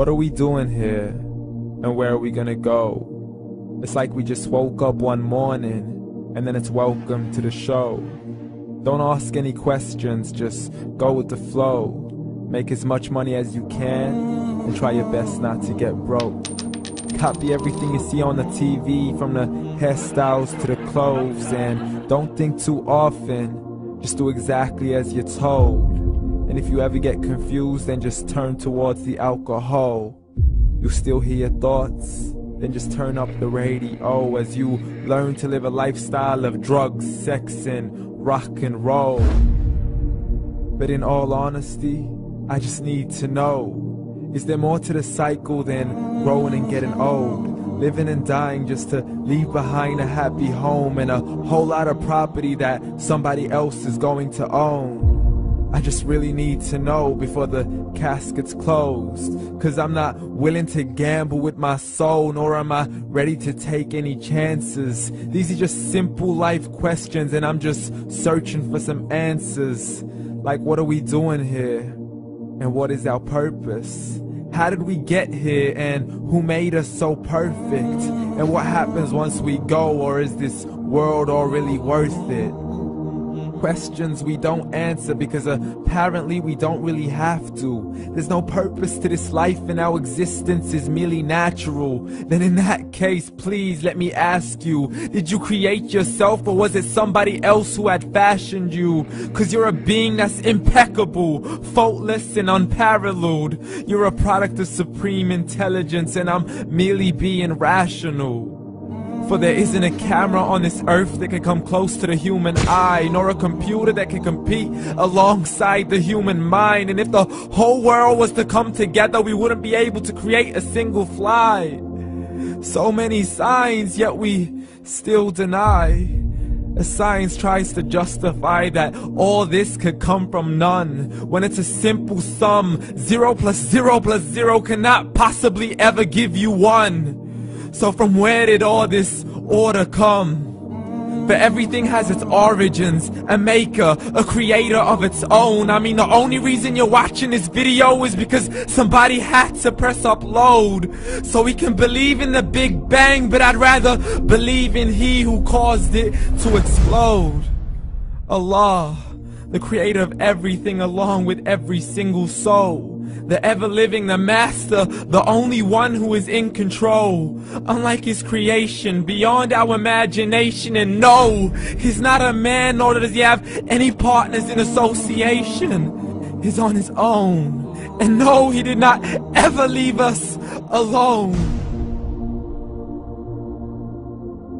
What are we doing here? And where are we gonna go? It's like we just woke up one morning, and then it's welcome to the show. Don't ask any questions, just go with the flow. Make as much money as you can, and try your best not to get broke. Copy everything you see on the TV, from the hairstyles to the clothes, and don't think too often, just do exactly as you're told. And if you ever get confused, then just turn towards the alcohol. You still hear your thoughts? Then just turn up the radio as you learn to live a lifestyle of drugs, sex, and rock and roll. But in all honesty, I just need to know, is there more to the cycle than growing and getting old? Living and dying just to leave behind a happy home and a whole lot of property that somebody else is going to own. I just really need to know before the casket's closed, 'cause I'm not willing to gamble with my soul, nor am I ready to take any chances. These are just simple life questions, and I'm just searching for some answers. Like, what are we doing here? And what is our purpose? How did we get here, and who made us so perfect? And what happens once we go, or is this world all really worth it? Questions we don't answer because apparently we don't really have to. There's no purpose to this life and our existence is merely natural. Then in that case, please let me ask you, did you create yourself, or was it somebody else who had fashioned you? 'Cause you're a being that's impeccable, faultless and unparalleled. You're a product of supreme intelligence, and I'm merely being rational. For there isn't a camera on this earth that can come close to the human eye, nor a computer that can compete alongside the human mind. And if the whole world was to come together, we wouldn't be able to create a single fly. So many signs, yet we still deny. As science tries to justify that all this could come from none, when it's a simple sum. 0 plus 0 plus 0 cannot possibly ever give you 1. So from where did all this order come? For everything has its origins, a maker, a creator of its own. I mean, the only reason you're watching this video is because somebody had to press upload. So we can believe in the Big Bang, but I'd rather believe in He who caused it to explode. Allah, the creator of everything along with every single soul. The ever-living, the master, the only one who is in control. Unlike his creation, beyond our imagination. And no, he's not a man, nor does he have any partners in association. He's on his own. And no, he did not ever leave us alone.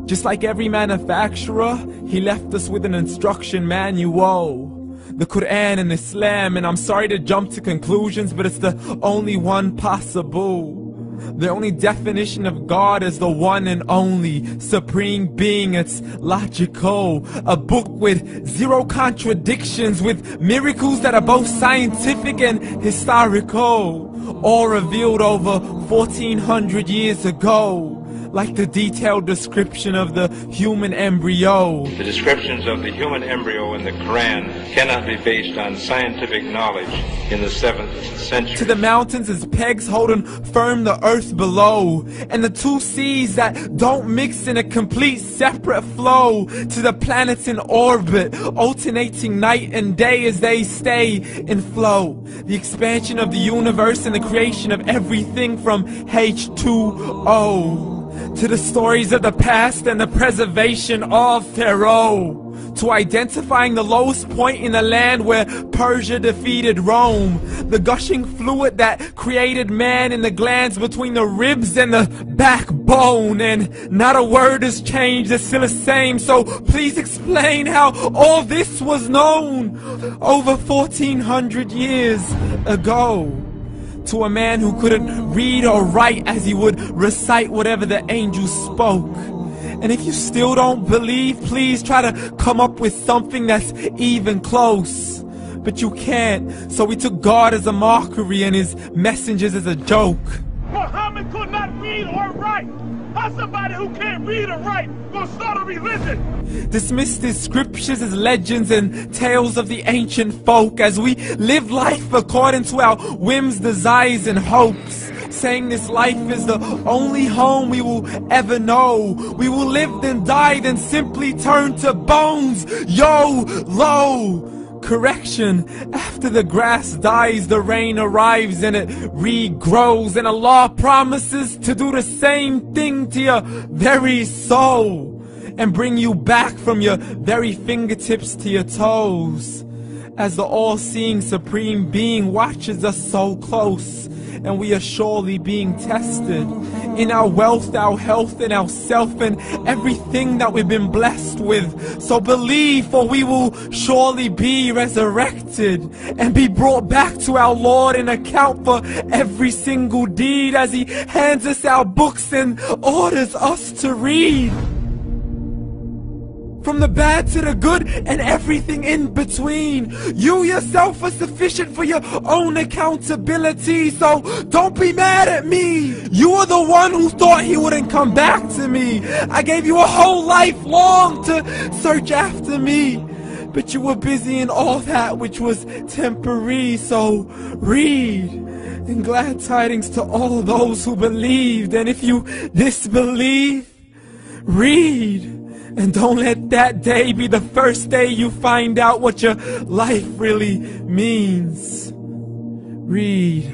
Just like every manufacturer, he left us with an instruction manual. The Quran and Islam, and I'm sorry to jump to conclusions, but it's the only one possible. The only definition of God is the one and only supreme being. It's logical, a book with 0 contradictions, with miracles that are both scientific and historical, all revealed over 1400 years ago. Like the detailed description of the human embryo. The descriptions of the human embryo in the Quran cannot be based on scientific knowledge in the 7th century. To the mountains as pegs holding firm the earth below, and the 2 seas that don't mix in a complete separate flow. To the planets in orbit, alternating night and day as they stay in flow. The expansion of the universe and the creation of everything from H2O. To the stories of the past and the preservation of Pharaoh. To identifying the lowest point in the land where Persia defeated Rome. The gushing fluid that created man in the glands between the ribs and the backbone. And not a word has changed, it's still the same. So please explain how all this was known over 1400 years ago. To a man who couldn't read or write, as he would recite whatever the angels spoke. And if you still don't believe, please try to come up with something that's even close. But you can't, so we took God as a mockery and his messengers as a joke. Muhammad could not read or write. How's somebody who can't read or write gonna start a religion? Dismissed his scriptures as legends and tales of the ancient folk, as we live life according to our whims, desires, and hopes. saying this life is the only home we will ever know. We will live then die, then simply turn to bones. YOLO! Correction, after the grass dies, the rain arrives and it regrows, and Allah promises to do the same thing to your very soul and bring you back from your very fingertips to your toes, as the all-seeing supreme being watches us so close, and we are surely being tested in our wealth, our health, and our self, and everything that we've been blessed with. So believe, for we will surely be resurrected and be brought back to our Lord and account for every single deed, as He hands us our books and orders us to read. From the bad to the good and everything in between. You yourself are sufficient for your own accountability, so don't be mad at me. You are the one who thought He wouldn't come back to me. I gave you a whole life long to search after me, but you were busy in all that which was temporary. So read, and glad tidings to all those who believed. And if you disbelieve, read. And don't let that day be the first day you find out what your life really means. Read.